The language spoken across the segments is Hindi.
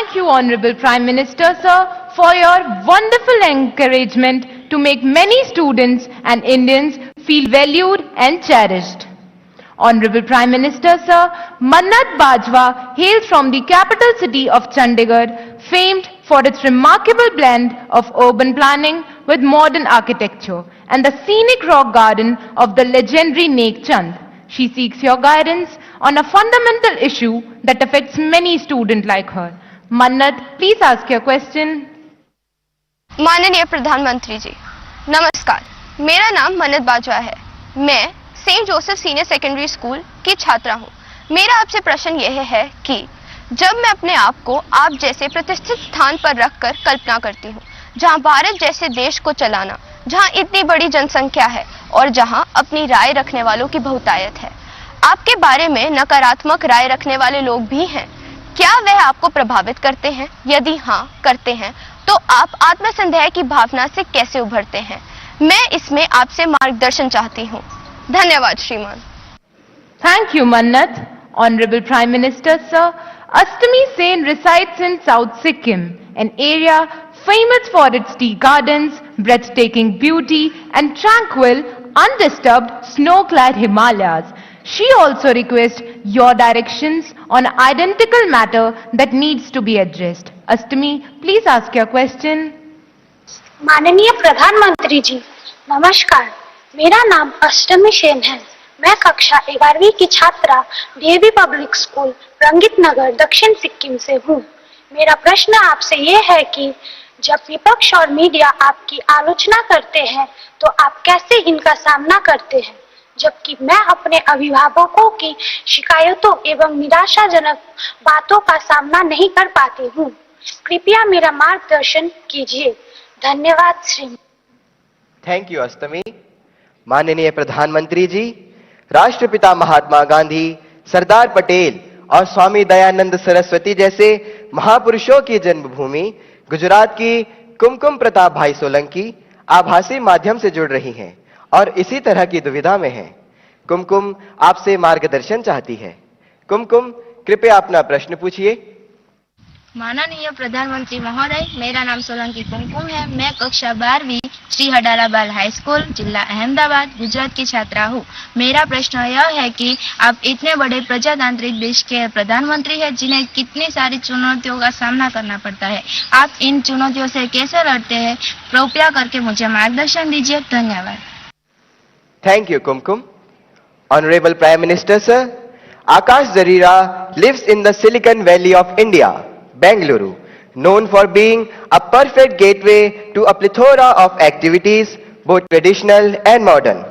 Thank you, Honorable Prime Minister, sir, for your wonderful encouragement to make many students and Indians feel valued and cherished. Honorable Prime Minister, sir, Mannat Bajwa hails from the capital city of Chandigarh, famed for its remarkable blend of urban planning with modern architecture and the scenic rock garden of the legendary Nek Chand. She seeks your guidance on a fundamental issue that affects many students like her. Mannat, please ask your question. माननीय प्रधानमंत्री जी, नमस्कार। मेरा नाम मन्नत बाजवा है। मैं Saint Joseph senior secondary school की छात्रा हूँ। मेरा आपसे प्रश्न यह है कि जब मैं अपने आप को आप जैसे प्रतिष्ठित स्थान पर रखकर कल्पना करती हूँ, जहाँ भारत जैसे देश को चलाना, जहाँ इतनी बड़ी जनसंख्या है और जहाँ अपनी राय रखने वालों की बहुतायत है, आपके बारे में नकारात्मक राय रखने वाले लोग भी हैं। क्या वह आपको प्रभावित करते हैं? यदि हाँ करते हैं, तो आप आत्मसंदेह की भावना से कैसे उभरते हैं? मैं इसमें आपसे मार्गदर्शन चाहती हूँ। धन्यवाद श्रीमान। Thank you, Mannat. Honorable Prime Minister, sir, Astami Sen resides in South Sikkim, an area famous for its tea gardens, breathtaking beauty, and tranquil, undisturbed, snow-clad Himalayas. She also requests your directions on identical matter that needs to be addressed. Astami, please ask your question. माननीय प्रधानमंत्री जी, नमस्कार। मेरा नाम अष्टमी सेन है। मैं कक्षा 11वीं की छात्रा डीएवी पब्लिक स्कूल रंगित नगर दक्षिण सिक्किम से हूँ। मेरा प्रश्न आपसे ये है कि जब विपक्ष और मीडिया आपकी आलोचना करते हैं तो आप कैसे इनका सामना करते हैं, जबकि मैं अपने अभिभावकों की शिकायतों एवं निराशाजनक बातों का सामना नहीं कर पाती हूँ। कृपया मेरा मार्गदर्शन कीजिए। धन्यवाद श्री। थैंक यू अष्टमी। माननीय प्रधानमंत्री जी, राष्ट्रपिता महात्मा गांधी, सरदार पटेल और स्वामी दयानंद सरस्वती जैसे महापुरुषों की जन्मभूमि गुजरात की कुमकुम प्रताप भाई सोलंकी आभासी माध्यम से जुड़ रही हैं और इसी तरह की दुविधा में हैं। कुमकुम आपसे मार्गदर्शन चाहती है। कुमकुम, कृपया अपना प्रश्न पूछिए। माननीय प्रधानमंत्री महोदय, मेरा नाम सोलंकी कुमकुम है। मैं कक्षा 12वीं श्री हडाराबाल हाई स्कूल, जिला अहमदाबाद, गुजरात की छात्रा हूँ। मेरा प्रश्न यह है कि आप इतने बड़े प्रजातांत्रिक देश के प्रधानमंत्री हैं, जिन्हें कितनी सारी चुनौतियों का सामना करना पड़ता है। आप इन चुनौतियों से कैसे लड़ते हैं? कृपया करके मुझे मार्गदर्शन दीजिए। धन्यवाद। Thank you Kumkum. Honourable prime minister sir, Akash Jarira lives in the Silicon Valley of India, Bengaluru, known for being a perfect gateway to a plethora of activities, both traditional and modern.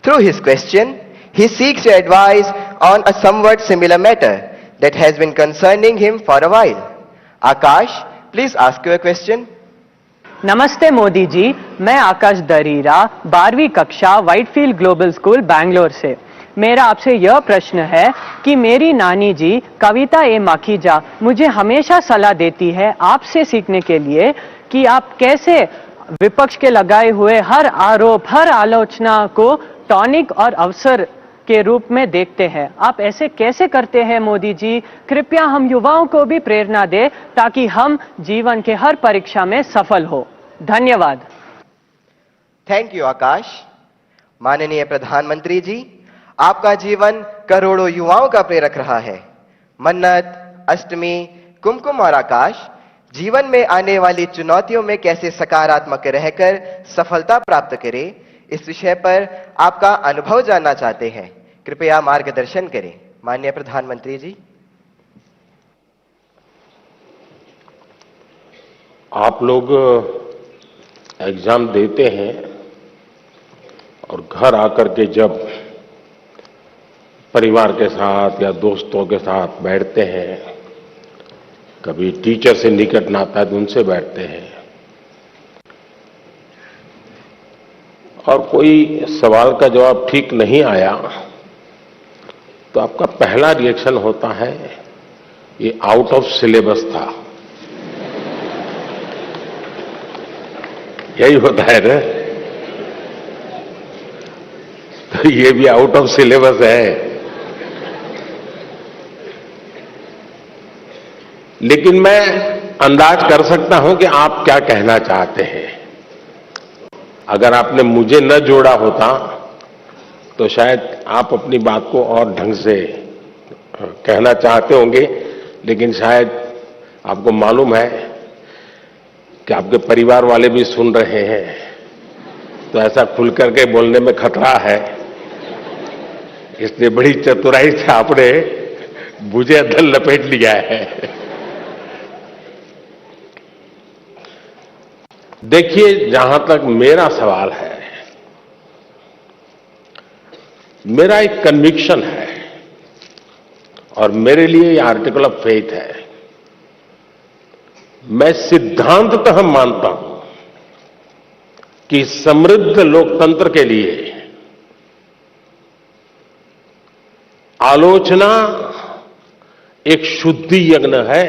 Through his question, he seeks your advice on a somewhat similar matter that has been concerning him for a while. Akash, please ask your question. नमस्ते मोदी जी, मैं आकाश दरीरा 12वीं कक्षा व्हाइटफील्ड ग्लोबल स्कूल बैंगलोर से। मेरा आपसे यह प्रश्न है कि मेरी नानी जी कविता ए माखीजा मुझे हमेशा सलाह देती है आपसे सीखने के लिए कि आप कैसे विपक्ष के लगाए हुए हर आरोप, हर आलोचना को टॉनिक और अवसर के रूप में देखते हैं। आप ऐसे कैसे करते हैं मोदी जी? कृपया हम युवाओं को भी प्रेरणा दें ताकि हम जीवन के हर परीक्षा में सफल हो। धन्यवाद। थैंक यू आकाश। माननीय प्रधानमंत्री जी, आपका जीवन करोड़ों युवाओं का प्रेरक रहा है। मन्नत, अष्टमी, कुमकुम और आकाश जीवन में आने वाली चुनौतियों में कैसे सकारात्मक रहकर सफलता प्राप्त करें, इस विषय पर आपका अनुभव जानना चाहते हैं। कृपया मार्गदर्शन करें। माननीय प्रधानमंत्री जी। आप लोग एग्जाम देते हैं और घर आकर के जब परिवार के साथ या दोस्तों के साथ बैठते हैं, कभी टीचर से निकट नाता है तो उनसे बैठते हैं और कोई सवाल का जवाब ठीक नहीं आया तो आपका पहला रिएक्शन होता है ये आउट ऑफ सिलेबस था। यही होता है ना? तो ये भी आउट ऑफ सिलेबस है। लेकिन मैं अंदाज कर सकता हूं कि आप क्या कहना चाहते हैं। अगर आपने मुझे न जोड़ा होता तो शायद आप अपनी बात को और ढंग से कहना चाहते होंगे, लेकिन शायद आपको मालूम है कि आपके परिवार वाले भी सुन रहे हैं, तो ऐसा खुल करके बोलने में खतरा है। इसलिए बड़ी चतुराई से आपने मुझे अंदर लपेट लिया है। देखिए, जहां तक मेरा सवाल है, मेरा एक कन्विक्शन है और मेरे लिए ये आर्टिकल ऑफ फेथ है। मैं सिद्धांततः मानता हूं कि समृद्ध लोकतंत्र के लिए आलोचना एक शुद्धि यज्ञ है।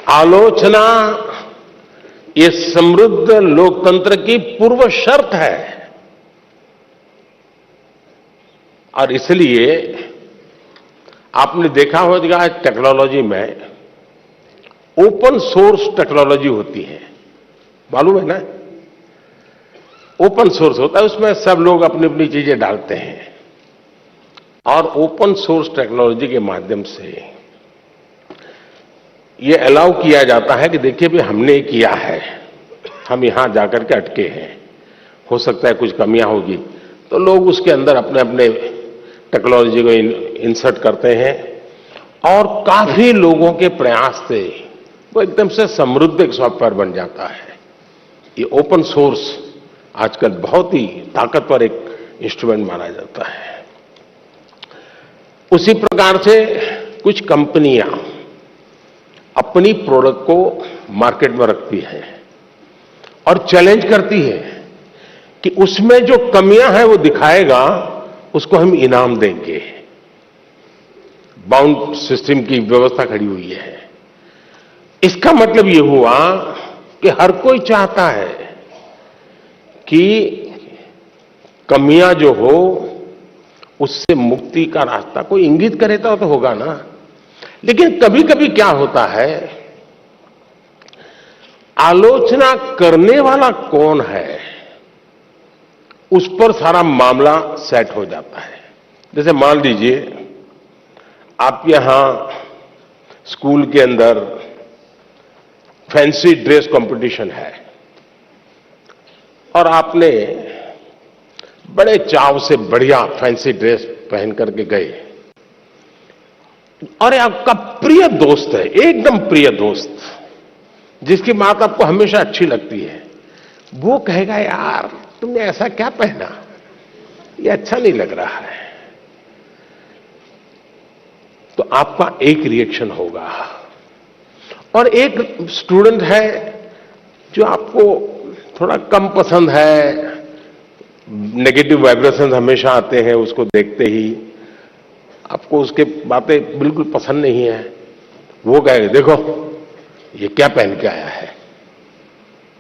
आलोचना ये समृद्ध लोकतंत्र की पूर्व शर्त है और इसलिए आपने देखा होगा टेक्नोलॉजी में ओपन सोर्स टेक्नोलॉजी होती है, मालूम है ना? ओपन सोर्स होता है, उसमें सब लोग अपनी अपनी चीजें डालते हैं और ओपन सोर्स टेक्नोलॉजी के माध्यम से ये अलाउ किया जाता है कि देखिए भी हमने ये किया है, हम यहां जाकर के अटके हैं, हो सकता है कुछ कमियां होगी, तो लोग उसके अंदर अपने अपने टेक्नोलॉजी को इंसर्ट करते हैं और काफी लोगों के प्रयास से वो एकदम से समृद्ध एक सॉफ्टवेयर बन जाता है। ये ओपन सोर्स आजकल बहुत ही ताकतवर एक इंस्ट्रूमेंट माना जाता है। उसी प्रकार से कुछ कंपनियां अपनी प्रोडक्ट को मार्केट में रखती है और चैलेंज करती है कि उसमें जो कमियां हैं वो दिखाएगा, उसको हम इनाम देंगे। बाउंड सिस्टम की व्यवस्था खड़ी हुई है। इसका मतलब ये हुआ कि हर कोई चाहता है कि कमियां जो हो उससे मुक्ति का रास्ता कोई इंगित करे तो होगा ना। लेकिन कभी कभी क्या होता है, आलोचना करने वाला कौन है उस पर सारा मामला सेट हो जाता है। जैसे मान लीजिए आप यहां स्कूल के अंदर फैंसी ड्रेस कंपटीशन है और आपने बड़े चाव से बढ़िया फैंसी ड्रेस पहन करके गए और आपका प्रिय दोस्त है, एकदम प्रिय दोस्त, जिसकी बात आपको हमेशा अच्छी लगती है, वो कहेगा यार तुमने ऐसा क्या पहना, ये अच्छा नहीं लग रहा है, तो आपका एक रिएक्शन होगा। और एक स्टूडेंट है जो आपको थोड़ा कम पसंद है, नेगेटिव वाइब्रेशंस हमेशा आते हैं उसको देखते ही, आपको उसके बातें बिल्कुल पसंद नहीं है, वो कहेगा देखो ये क्या पहन के आया है,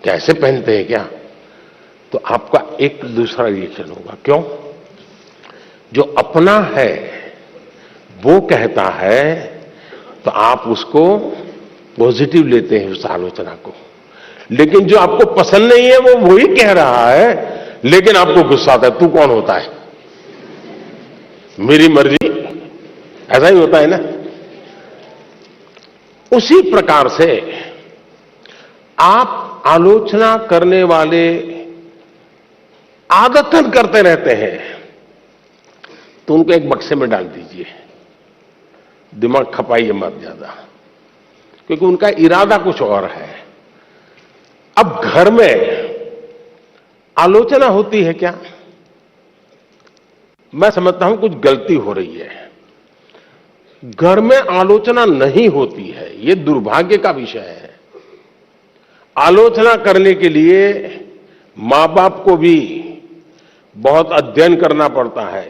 कैसे पहनते हैं क्या, तो आपका एक दूसरा रिएक्शन होगा। क्यों? जो अपना है वो कहता है तो आप उसको पॉजिटिव लेते हैं उस आलोचना को, लेकिन जो आपको पसंद नहीं है वो वही कह रहा है, लेकिन आपको गुस्सा आता है, तू कौन होता है, मेरी मर्जी, ऐसा ही होता है ना। उसी प्रकार से आप आलोचना करने वाले आदतन करते रहते हैं तो उनको एक बक्से में डाल दीजिए, दिमाग खपाइए मत ज्यादा, क्योंकि उनका इरादा कुछ और है। अब घर में आलोचना होती है क्या? मैं समझता हूं कुछ गलती हो रही है। घर में आलोचना नहीं होती है, यह दुर्भाग्य का विषय है। आलोचना करने के लिए मां बाप को भी बहुत अध्ययन करना पड़ता है,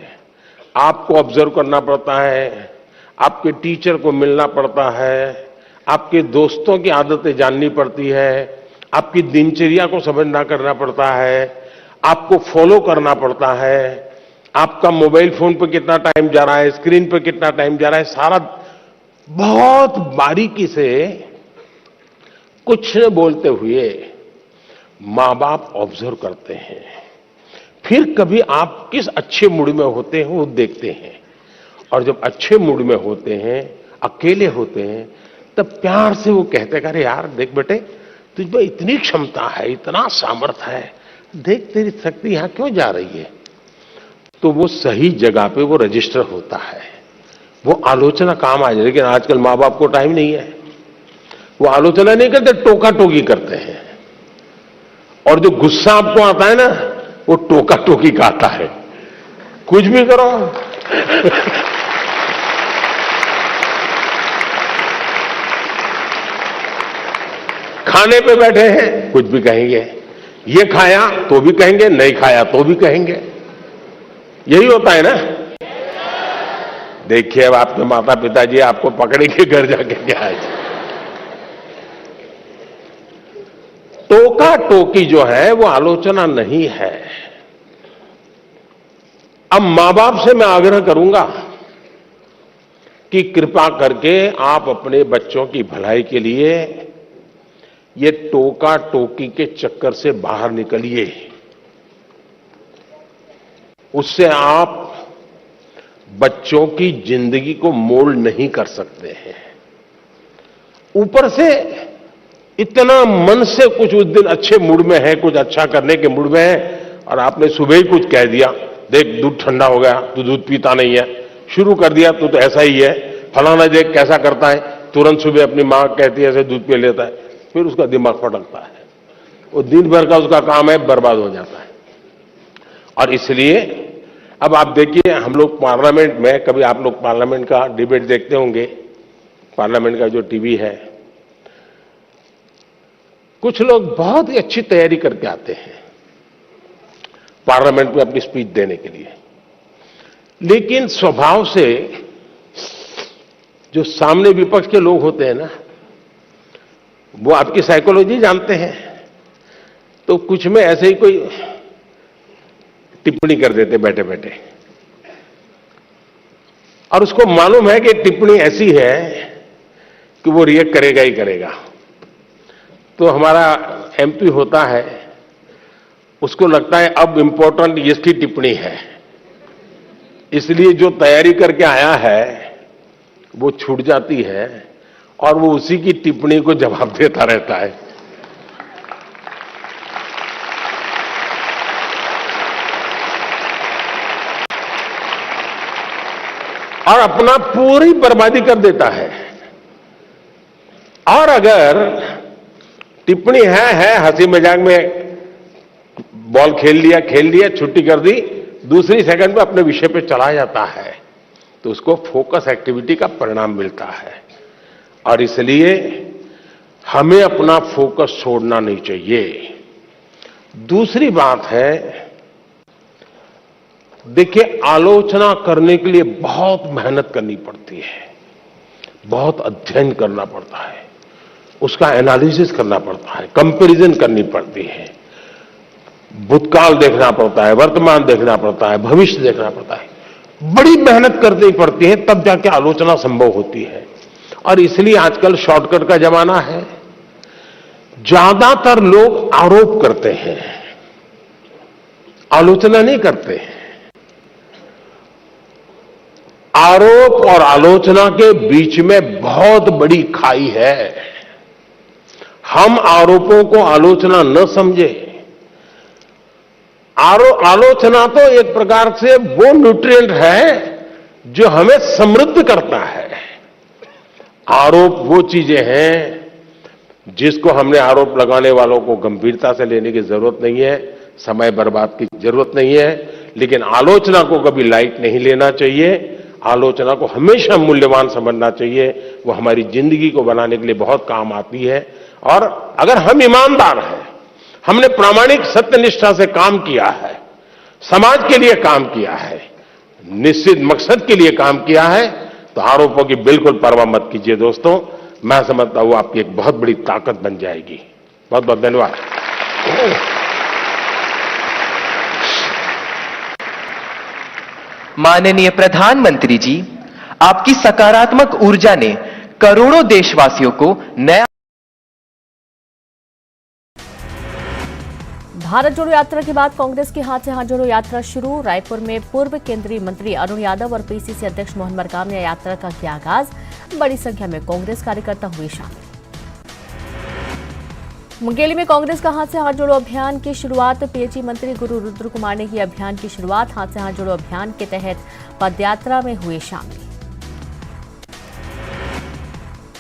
आपको ऑब्जर्व करना पड़ता है, आपके टीचर को मिलना पड़ता है, आपके दोस्तों की आदतें जाननी पड़ती है, आपकी दिनचर्या को समझना करना पड़ता है, आपको फॉलो करना पड़ता है, आपका मोबाइल फोन पे कितना टाइम जा रहा है, स्क्रीन पे कितना टाइम जा रहा है, सारा बहुत बारीकी से कुछ न बोलते हुए मां बाप ऑब्जर्व करते हैं। फिर कभी आप किस अच्छे मूड में होते हैं वो देखते हैं, और जब अच्छे मूड में होते हैं, अकेले होते हैं, तब प्यार से वो कहते हैं, अरे यार देख बेटे, तुझ में इतनी क्षमता है, इतना सामर्थ्य है, देख तेरी शक्ति यहां क्यों जा रही है। तो वो सही जगह पे वो रजिस्टर होता है, वो आलोचना काम आ जाए। लेकिन आजकल माँ बाप को टाइम नहीं है, वो आलोचना नहीं करते, टोका टोकी करते हैं। और जो गुस्सा आपको आता है ना, वो टोका टोकी का आता है, कुछ भी करो। खाने पे बैठे हैं, कुछ भी कहेंगे, ये खाया तो भी कहेंगे, नहीं खाया तो भी कहेंगे। यही होता है ना। देखिए अब आपके माता पिताजी आपको पकड़ेंगे घर जाके क्या है। टोका टोकी जो है वो आलोचना नहीं है। अब मां बाप से मैं आग्रह करूंगा कि कृपा करके आप अपने बच्चों की भलाई के लिए ये टोका टोकी के चक्कर से बाहर निकलिए। उससे आप बच्चों की जिंदगी को मोल्ड नहीं कर सकते हैं। ऊपर से इतना मन से कुछ उस दिन अच्छे मूड में है, कुछ अच्छा करने के मूड में है, और आपने सुबह ही कुछ कह दिया, देख दूध ठंडा हो गया, तू दूध पीता नहीं है, शुरू कर दिया, तू तो ऐसा ही है, फलाना देख कैसा करता है, तुरंत सुबह अपनी मां कहती है ऐसे दूध पी लेता है, फिर उसका दिमाग फटकता है, वो दिन भर का उसका काम है, बर्बाद हो जाता है। और इसलिए अब आप देखिए, हम लोग पार्लियामेंट में, कभी आप लोग पार्लियामेंट का डिबेट देखते होंगे, पार्लियामेंट का जो टीवी है, कुछ लोग बहुत ही अच्छी तैयारी करके आते हैं पार्लियामेंट में अपनी स्पीच देने के लिए, लेकिन स्वभाव से जो सामने विपक्ष के लोग होते हैं ना, वो आपकी साइकोलॉजी जानते हैं, तो कुछ में ऐसे ही कोई टिप्पणी कर देते बैठे बैठे, और उसको मालूम है कि टिप्पणी ऐसी है कि वो रिएक्ट करेगा ही करेगा। तो हमारा एमपी होता है, उसको लगता है अब इंपॉर्टेंट इसकी टिप्पणी है, इसलिए जो तैयारी करके आया है वो छूट जाती है और वो उसी की टिप्पणी को जवाब देता रहता है। और अपना पूरी बर्बादी कर देता है। और अगर टिप्पणी है हंसी मजाक में, बॉल खेल लिया, छुट्टी कर दी, दूसरी सेकंड में अपने विषय पे चला जाता है, तो उसको फोकस एक्टिविटी का परिणाम मिलता है। और इसलिए हमें अपना फोकस छोड़ना नहीं चाहिए। दूसरी बात है, देखिए आलोचना करने के लिए बहुत मेहनत करनी पड़ती है, बहुत अध्ययन करना पड़ता है, उसका एनालिसिस करना पड़ता है, कंपैरिजन करनी पड़ती है, भूतकाल देखना पड़ता है, वर्तमान देखना पड़ता है, भविष्य देखना पड़ता है, बड़ी मेहनत करनी पड़ती है, तब जाके आलोचना संभव होती है। और इसलिए आजकल शॉर्टकट का जमाना है। ज्यादातर लोग आरोप करते हैं, आलोचना नहीं करते हैं। आरोप और आलोचना के बीच में बहुत बड़ी खाई है। हम आरोपों को आलोचना न समझे। आलोचना तो एक प्रकार से वो न्यूट्रिएंट है जो हमें समृद्ध करता है। आरोप वो चीजें हैं जिसको हमने आरोप लगाने वालों को गंभीरता से लेने की जरूरत नहीं है, समय बर्बाद की जरूरत नहीं है। लेकिन आलोचना को कभी लाइट नहीं लेना चाहिए, आलोचना को हमेशा मूल्यवान समझना चाहिए। वो हमारी जिंदगी को बनाने के लिए बहुत काम आती है। और अगर हम ईमानदार हैं, हमने प्रामाणिक सत्यनिष्ठा से काम किया है, समाज के लिए काम किया है, निश्चित मकसद के लिए काम किया है, तो आरोपों की बिल्कुल परवाह मत कीजिए दोस्तों। मैं समझता हूं आपकी एक बहुत बड़ी ताकत बन जाएगी। बहुत बहुत धन्यवाद। माननीय प्रधानमंत्री जी, आपकी सकारात्मक ऊर्जा ने करोड़ों देशवासियों को नया भारत जोड़ो यात्रा के बाद कांग्रेस के हाथ से हाथ जोड़ो यात्रा शुरू। रायपुर में पूर्व केंद्रीय मंत्री अरुण यादव और पीसीसी अध्यक्ष मोहन मरकाम ने यात्रा का किया आगाज। बड़ी संख्या में कांग्रेस कार्यकर्ता हुए शामिल। मुंगेली में कांग्रेस का हाथ से हाथ जोड़ो अभियान की शुरुआत। पीएचई मंत्री गुरु रुद्र कुमार ने की अभियान की शुरुआत। हाथ से हाथ जोड़ो अभियान के तहत पदयात्रा में हुए शामिल।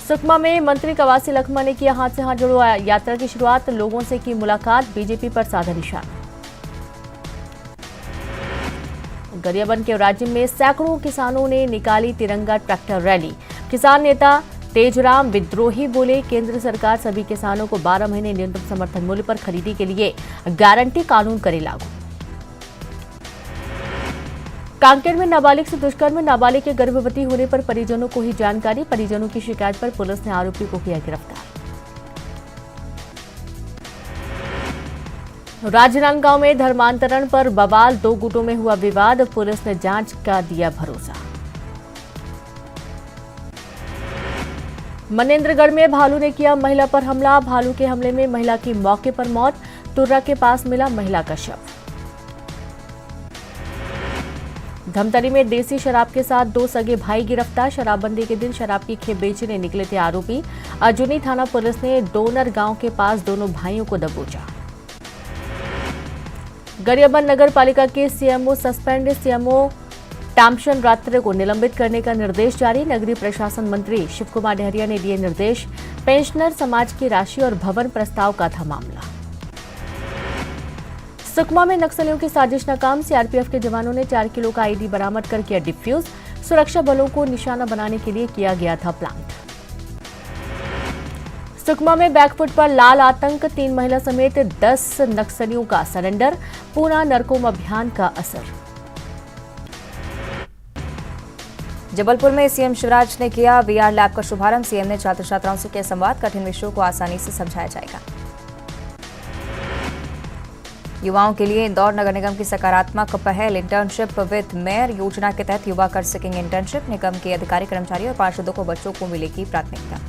सुकमा में मंत्री कवासी लखमा ने किया हाथ से हाथ जोड़ो यात्रा की शुरुआत। लोगों से की मुलाकात, बीजेपी पर साधा निशाना। गरियाबंद के राज्य में सैकड़ों किसानों ने निकाली तिरंगा ट्रैक्टर रैली। किसान नेता तेजराम विद्रोही बोले, केंद्र सरकार सभी किसानों को 12 महीने न्यूनतम समर्थन मूल्य पर खरीदी के लिए गारंटी कानून करे लागू। कांकेर में नाबालिग से दुष्कर्म, नाबालिग के गर्भवती होने पर परिजनों को ही जानकारी। परिजनों की शिकायत पर पुलिस ने आरोपी को किया गिरफ्तार। राजनांदगांव में धर्मांतरण पर बवाल, 2 गुटों में हुआ विवाद। पुलिस ने जांच का दिया भरोसा। मनेंद्रगढ़ में भालू ने किया महिला पर हमला। भालू के हमले में महिला की मौके पर मौत। तुर्रा के पास मिला महिला का शव। धमतरी में देसी शराब के साथ 2 सगे भाई गिरफ्तार। शराबबंदी के दिन शराब की खेप बेचने निकले थे आरोपी। अर्जुनी थाना पुलिस ने डोनर गांव के पास दोनों भाइयों को दबोचा। गरियाबंद नगर पालिका के सीएमओ सस्पेंड। सीएमओ तामशन रात्रे को निलंबित करने का निर्देश जारी। नगरीय प्रशासन मंत्री शिव कुमार डहरिया ने दिए निर्देश। पेंशनर समाज की राशि और भवन प्रस्ताव का था मामला। सुकमा में नक्सलियों की साजिश नाकाम। सीआरपीएफ के जवानों ने 4 किलो का आईडी बरामद कर किया डिफ्यूज। सुरक्षा बलों को निशाना बनाने के लिए किया गया था प्लांट। सुकमा में बैकफुट पर लाल आतंक, 3 महिला समेत 10 नक्सलियों का सरेंडर। पूना नरकोम अभियान का असर। जबलपुर में सीएम शिवराज ने किया वीआर लैब का शुभारंभ। सीएम ने छात्र छात्राओं से किया संवाद। कठिन विषयों को आसानी से समझाया जाएगा। युवाओं के लिए इंदौर नगर निगम की सकारात्मक पहल इंटर्नशिप विद मेयर योजना के तहत युवा कर सकेंगे इंटर्नशिप। निगम के अधिकारी कर्मचारी और पार्षदों को बच्चों को मिलेगी प्राथमिकता।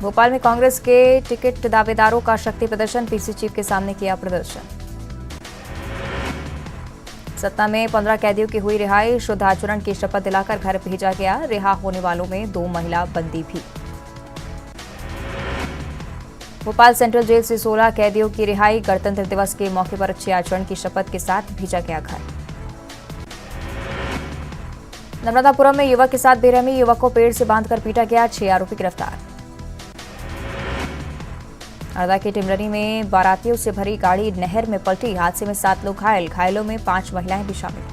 भोपाल में कांग्रेस के टिकट दावेदारों का शक्ति प्रदर्शन। पीसी चीफ के सामने किया प्रदर्शन। सतना में 15 कैदियों की हुई रिहाई। शुद्ध आचरण की शपथ दिलाकर घर भेजा गया। रिहा होने वालों में 2 महिला बंदी भी। भोपाल सेंट्रल जेल से 16 कैदियों की रिहाई। गणतंत्र दिवस के मौके पर अच्छे आचरण की शपथ के साथ भेजा गया घर। नर्मदापुरम में युवक के साथ बेरहमी। युवक को पेड़ से बांधकर पीटा गया। 6 आरोपी गिरफ्तार। हरदा के टिमरनी में बारातियों से भरी गाड़ी नहर में पलटी। हादसे में 7 लोग घायल। घायलों में 5 महिलाएं भी शामिल।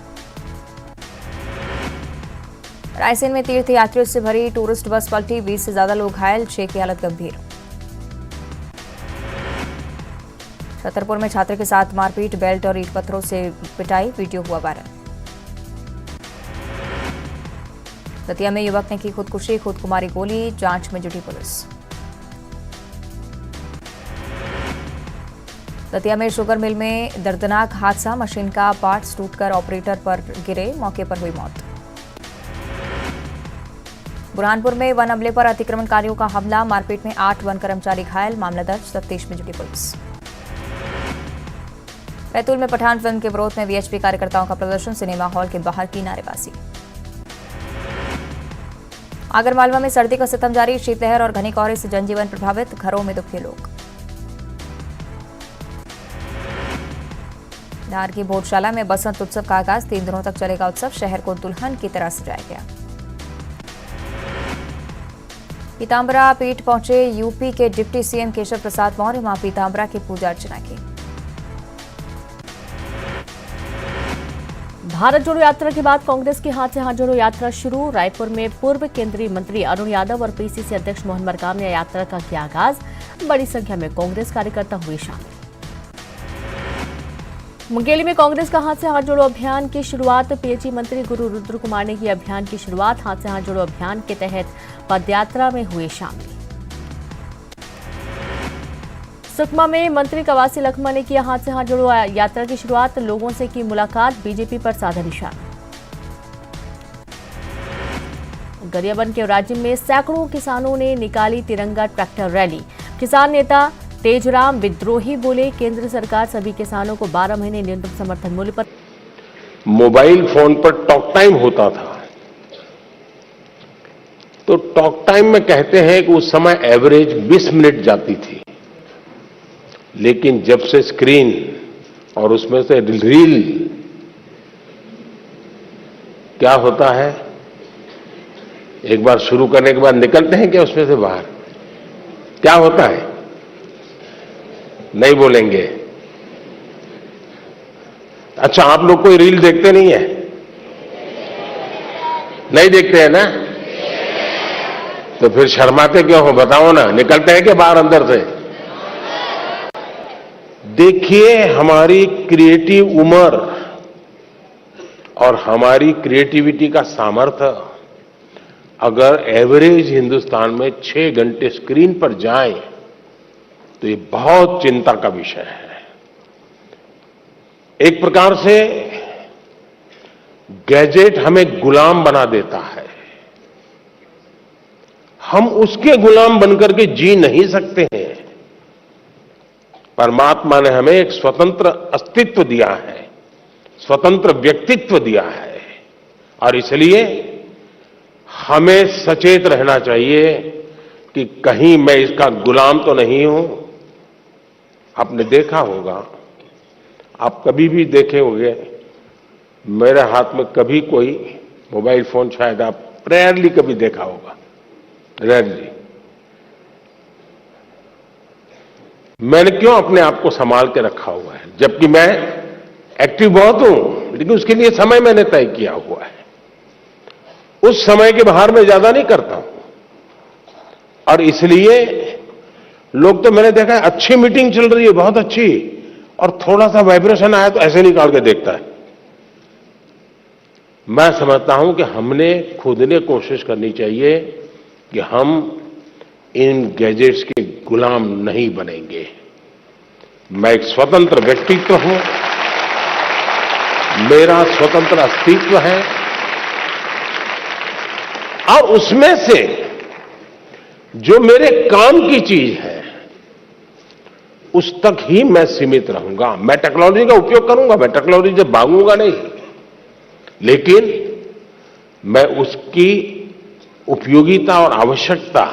रायसेन में तीर्थ यात्रियों से भरी टूरिस्ट बस पलटी। 20 से ज्यादा लोग घायल, 6 की हालत गंभीर। छतरपुर में छात्र के साथ मारपीट, बेल्ट और ईंट पत्थरों से पिटाई। वीडियो हुआ वायरल। दतिया में युवक ने की खुदकुशी, खुद को मारी गोली। जांच में जुटी पुलिस। दतिया में शुगर मिल में दर्दनाक हादसा। मशीन का पार्ट्स टूटकर ऑपरेटर पर गिरे। मौके पर हुई मौत। बुरहानपुर में वन अमले पर अतिक्रमणकारियों का हमला। मारपीट में 8 वन कर्मचारी घायल। मामला दर्ज, तफ्तीश में जुटी पुलिस। बैतूल में पठान फिल्म के विरोध में वीएचपी कार्यकर्ताओं का प्रदर्शन। सिनेमा हॉल के बाहर की नारेबाजी। आगरमालवा में सर्दी का सितम जारी। शीतलहर और घने कोहरे से जनजीवन प्रभावित। घरों में दुखी लोग। धार की भोजशाला में बसंत उत्सव का आगाज। 3 दिनों तक चलेगा उत्सव। शहर को दुल्हन की तरह सजाया गया। पीताम्बरा पीठ पहुंचे यूपी के डिप्टी सीएम केशव प्रसाद मौर्य। मां पीताम्बरा की पूजा अर्चना की। भारत जोड़ो यात्रा के बाद कांग्रेस के हाथ से हाथ जोड़ो यात्रा शुरू। रायपुर में पूर्व केंद्रीय मंत्री अरुण यादव और पीसीसी अध्यक्ष मोहन मरकाम ने यात्रा का किया आगाज। बड़ी संख्या में कांग्रेस कार्यकर्ता हुए शामिल। मुंगेली में कांग्रेस का हाथ से हाथ जोड़ो अभियान की शुरुआत। पीएचई मंत्री गुरु रुद्र कुमार ने की अभियान की शुरुआत। हाथ से हाथ जोड़ो अभियान के तहत पदयात्रा में हुए शामिल। सुकमा में मंत्री कवासी लखमा ने किया हाथ से हाथ जोड़ो यात्रा की शुरुआत, लोगों से की मुलाकात, बीजेपी पर साधा निशाना। गरियाबंद के राज्य में सैकड़ों किसानों ने निकाली तिरंगा ट्रैक्टर रैली। किसान नेता तेजराम विद्रोही बोले, केंद्र सरकार सभी किसानों को 12 महीने न्यूनतम समर्थन मूल्य पर। मोबाइल फोन पर टॉक टाइम होता था, तो टॉक टाइम में कहते हैं कि उस समय एवरेज 20 मिनट जाती थी, लेकिन जब से स्क्रीन और उसमें से रील, क्या होता है, एक बार शुरू करने के बाद निकलते हैं क्या उसमें से बाहर? क्या होता है? नहीं बोलेंगे। अच्छा, आप लोग कोई रील देखते नहीं है? नहीं देखते हैं ना? तो फिर शर्माते क्यों हो, बताओ ना। निकलते हैं क्या बाहर अंदर से? देखिए, हमारी क्रिएटिव उम्र और हमारी क्रिएटिविटी का सामर्थ्य अगर एवरेज हिंदुस्तान में 6 घंटे स्क्रीन पर जाए तो ये बहुत चिंता का विषय है। एक प्रकार से गैजेट हमें गुलाम बना देता है, हम उसके गुलाम बनकर के जी नहीं सकते हैं। परमात्मा ने हमें एक स्वतंत्र अस्तित्व दिया है, स्वतंत्र व्यक्तित्व दिया है, और इसलिए हमें सचेत रहना चाहिए कि कहीं मैं इसका गुलाम तो नहीं हूं। आपने देखा होगा, आप कभी भी देखे होंगे, मेरे हाथ में कभी कोई मोबाइल फोन शायद आप रेयरली कभी देखा होगा, रेयरली। मैंने क्यों अपने आप को संभाल के रखा हुआ है, जबकि मैं एक्टिव बहुत हूं, लेकिन उसके लिए समय मैंने तय किया हुआ है। उस समय के बाहर मैं ज्यादा नहीं करता हूं, और इसलिए लोग तो मैंने देखा है, अच्छी मीटिंग चल रही है, बहुत अच्छी, और थोड़ा सा वाइब्रेशन आया तो ऐसे निकाल के देखता है। मैं समझता हूं कि हमने खुद ने कोशिश करनी चाहिए कि हम इन गैजेट्स के गुलाम नहीं बनेंगे। मैं एक स्वतंत्र व्यक्तित्व हूं, मेरा स्वतंत्र अस्तित्व है, और उसमें से जो मेरे काम की चीज है उस तक ही मैं सीमित रहूंगा। मैं टेक्नोलॉजी का उपयोग करूंगा, मैं टेक्नोलॉजी से भागूंगा नहीं, लेकिन मैं उसकी उपयोगिता और आवश्यकता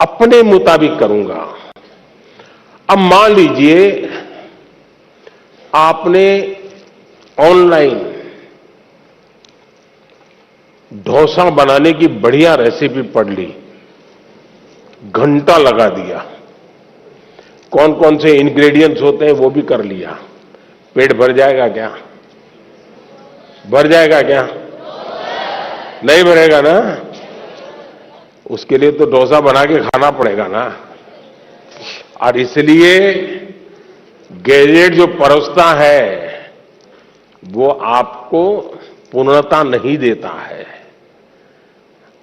अपने मुताबिक करूंगा। अब मान लीजिए आपने ऑनलाइन डोसा बनाने की बढ़िया रेसिपी पढ़ ली, घंटा लगा दिया, कौन कौन से इंग्रेडिएंट्स होते हैं वो भी कर लिया, पेट भर जाएगा क्या? भर जाएगा क्या? नहीं भरेगा ना? उसके लिए तो डोसा बना के खाना पड़ेगा ना। और इसलिए गैजेट जो परोसता है वो आपको पूर्णता नहीं देता है,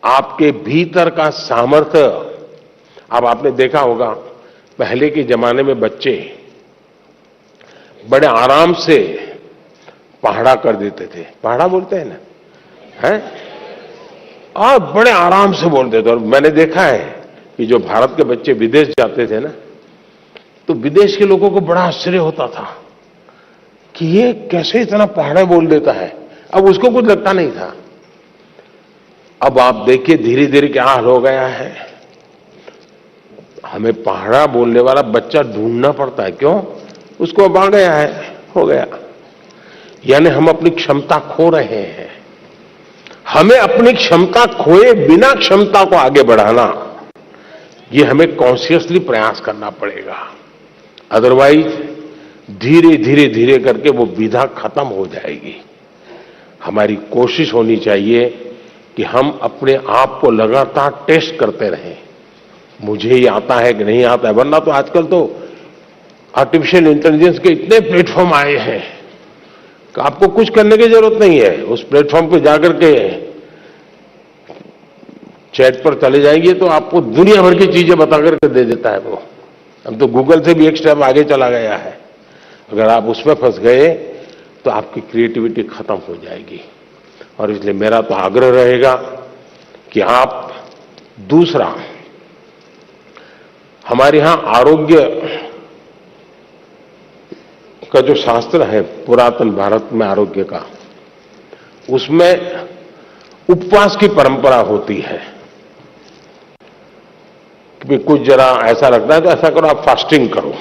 आपके भीतर का सामर्थ्य। अब आपने देखा होगा, पहले के जमाने में बच्चे बड़े आराम से पहाड़ा कर देते थे, पहाड़ा बोलते हैं ना, हैं? और बड़े आराम से बोलते थे। और मैंने देखा है कि जो भारत के बच्चे विदेश जाते थे ना, तो विदेश के लोगों को बड़ा आश्चर्य होता था कि ये कैसे इतना पहाड़ा बोल देता है। अब उसको कुछ लगता नहीं था। अब आप देखिए धीरे धीरे क्या हाल हो गया है, हमें पहाड़ा बोलने वाला बच्चा ढूंढना पड़ता है। क्यों? उसको अब आ गया है, हो गया। यानी हम अपनी क्षमता खो रहे हैं। हमें अपनी क्षमता खोए बिना क्षमता को आगे बढ़ाना, ये हमें कॉन्शियसली प्रयास करना पड़ेगा। अदरवाइज धीरे धीरे धीरे करके वो विधा खत्म हो जाएगी। हमारी कोशिश होनी चाहिए कि हम अपने आप को लगातार टेस्ट करते रहें, मुझे ये आता है कि नहीं आता है। वरना तो आजकल तो आर्टिफिशियल इंटेलिजेंस के इतने प्लेटफॉर्म आए हैं कि आपको कुछ करने की जरूरत नहीं है। उस प्लेटफॉर्म पे जाकर के चैट पर चले जाएंगे तो आपको दुनिया भर की चीजें बता करके दे देता है वो। अब तो गूगल से भी एक स्टेप आगे चला गया है। अगर आप उसमें फंस गए तो आपकी क्रिएटिविटी खत्म हो जाएगी। और इसलिए मेरा तो आग्रह रहेगा कि आप दूसरा, हमारे यहां आरोग्य का जो शास्त्र है पुरातन भारत में आरोग्य का, उसमें उपवास की परंपरा होती है कि कुछ जरा ऐसा लगता है तो ऐसा करो, आप फास्टिंग करो।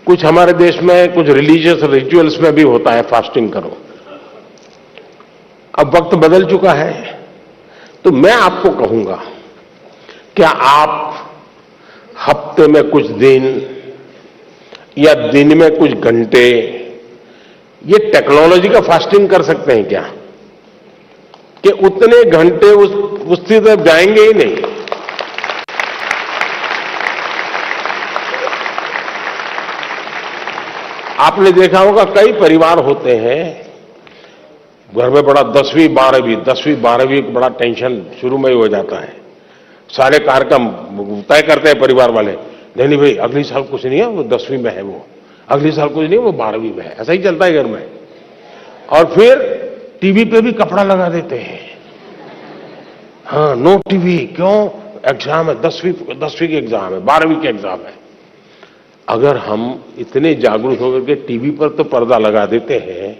कुछ हमारे देश में कुछ रिलीजियस रिचुअल्स में भी होता है फास्टिंग करो। अब वक्त बदल चुका है, तो मैं आपको कहूंगा, क्या आप हफ्ते में कुछ दिन या दिन में कुछ घंटे ये टेक्नोलॉजी का फास्टिंग कर सकते हैं क्या? कि उतने घंटे उसकी तरफ जाएंगे ही नहीं। आपने देखा होगा कई परिवार होते हैं, घर में बड़ा 10वीं 12वीं बड़ा टेंशन शुरू में ही हो जाता है। सारे कार्यक्रम तय करते हैं परिवार वाले, नहीं भाई अगली साल कुछ नहीं है, वो 10वीं में है, वो अगली साल कुछ नहीं है, वो 12वीं में है। ऐसा ही चलता है घर में। और फिर टीवी पे भी कपड़ा लगा देते हैं, हाँ नो टीवी, क्यों? एग्जाम है, 10वीं की एग्जाम है, 12वीं की एग्जाम है। अगर हम इतने जागरूक होकर के टीवी पर तो पर्दा लगा देते हैं,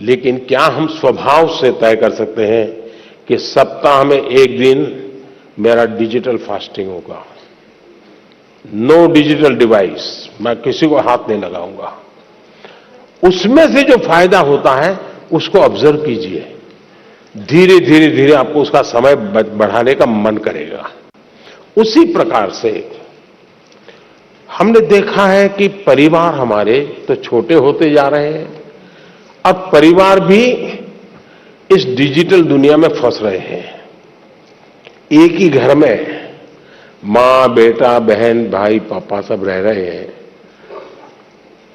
लेकिन क्या हम स्वभाव से तय कर सकते हैं कि सप्ताह में एक दिन मेरा डिजिटल फास्टिंग होगा, नो डिजिटल डिवाइस, मैं किसी को हाथ नहीं लगाऊंगा। उसमें से जो फायदा होता है उसको ऑब्जर्व कीजिए, धीरे धीरे धीरे आपको उसका समय बढ़ाने का मन करेगा। उसी प्रकार से हमने देखा है कि परिवार हमारे तो छोटे होते जा रहे हैं, अब परिवार भी इस डिजिटल दुनिया में फंस रहे हैं। एक ही घर में मां, बेटा, बहन, भाई, पापा सब रह रहे हैं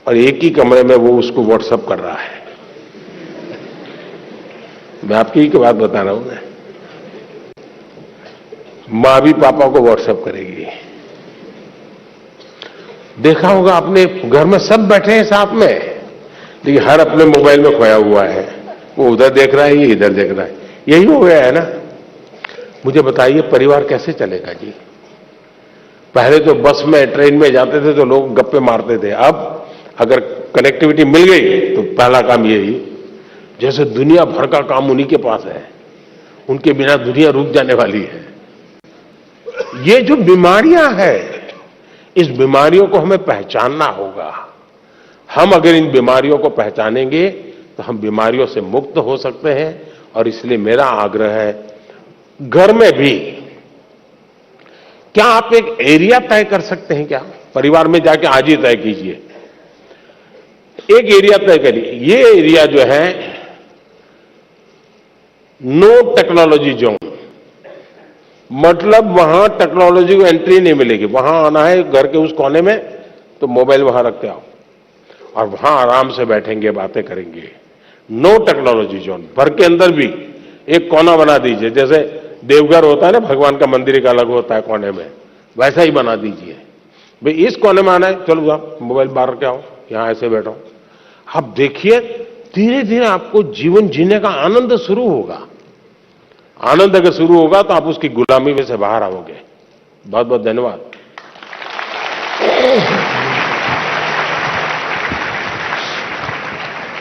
और एक ही कमरे में वो उसको व्हाट्सएप कर रहा है। मैं आपकी ही बात बता रहा हूं मैं। मां भी पापा को व्हाट्सएप करेगी। देखा होगा आपने, घर में सब बैठे हैं साथ में, लेकिन हर अपने मोबाइल में खोया हुआ है। वो उधर देख रहा है, ये इधर देख रहा है। यही हो गया है ना। मुझे बताइए परिवार कैसे चलेगा जी? पहले तो बस में, ट्रेन में जाते थे तो लोग गप्पे मारते थे। अब अगर कनेक्टिविटी मिल गई तो पहला काम यही, जैसे दुनिया भर का काम उन्हीं के पास है, उनके बिना दुनिया रुक जाने वाली है। ये जो बीमारियां हैं, इस बीमारियों को हमें पहचानना होगा। हम अगर इन बीमारियों को पहचानेंगे तो हम बीमारियों से मुक्त हो सकते हैं। और इसलिए मेरा आग्रह है, घर में भी क्या आप एक एरिया तय कर सकते हैं क्या? परिवार में जाके आज ही तय कीजिए, एक एरिया तय करिए। ये एरिया जो है नो टेक्नोलॉजी जोन, मतलब वहां टेक्नोलॉजी को एंट्री नहीं मिलेगी। वहां आना है घर के उस कोने में तो मोबाइल वहां रख के आओ और वहां आराम से बैठेंगे, बातें करेंगे। No technology zone. घर के अंदर भी एक कोना बना दीजिए, जैसे देवघर होता है ना, भगवान का मंदिर एक अलग होता है कोने में, वैसा ही बना दीजिए। भाई इस कोने में आना है, चलो आप मोबाइल बाहर रख के आओ, यहां ऐसे बैठो। आप देखिए धीरे धीरे आपको जीवन जीने का आनंद शुरू होगा। आनंद अगर शुरू होगा तो आप उसकी गुलामी में से बाहर आओगे। बहुत बहुत धन्यवाद।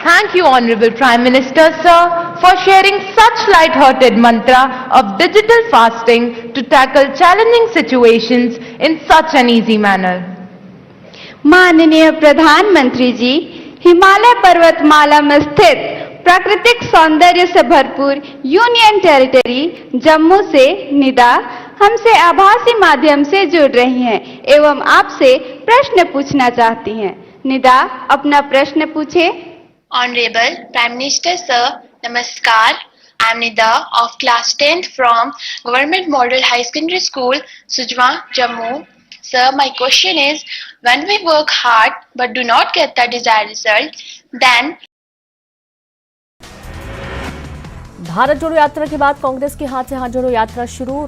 Thank you, Honorable Prime Minister, sir, for sharing such light-hearted mantra of digital fasting to tackle challenging situations in such an easy manner. माननीय प्रधानमंत्री जी, हिमालय पर्वतमाला में स्थित प्राकृतिक सौंदर्य से भरपूर यूनियन टेरिटरी जम्मू से निदा हमसे आभासी माध्यम से जुड़ रही हैं एवं आपसे प्रश्न पूछना चाहती हैं। निदा, अपना प्रश्न पूछे। Honorable Prime Minister Sir, Namaskar. I am Nida of class 10th from Government Model High Secondary School, Sujwa, Jammu. Sir, my question is, when we work hard but do not get the desired result, then Bharat जोड़ो यात्रा के बाद कांग्रेस की हाथ से हाथ जोड़ो यात्रा शुरू।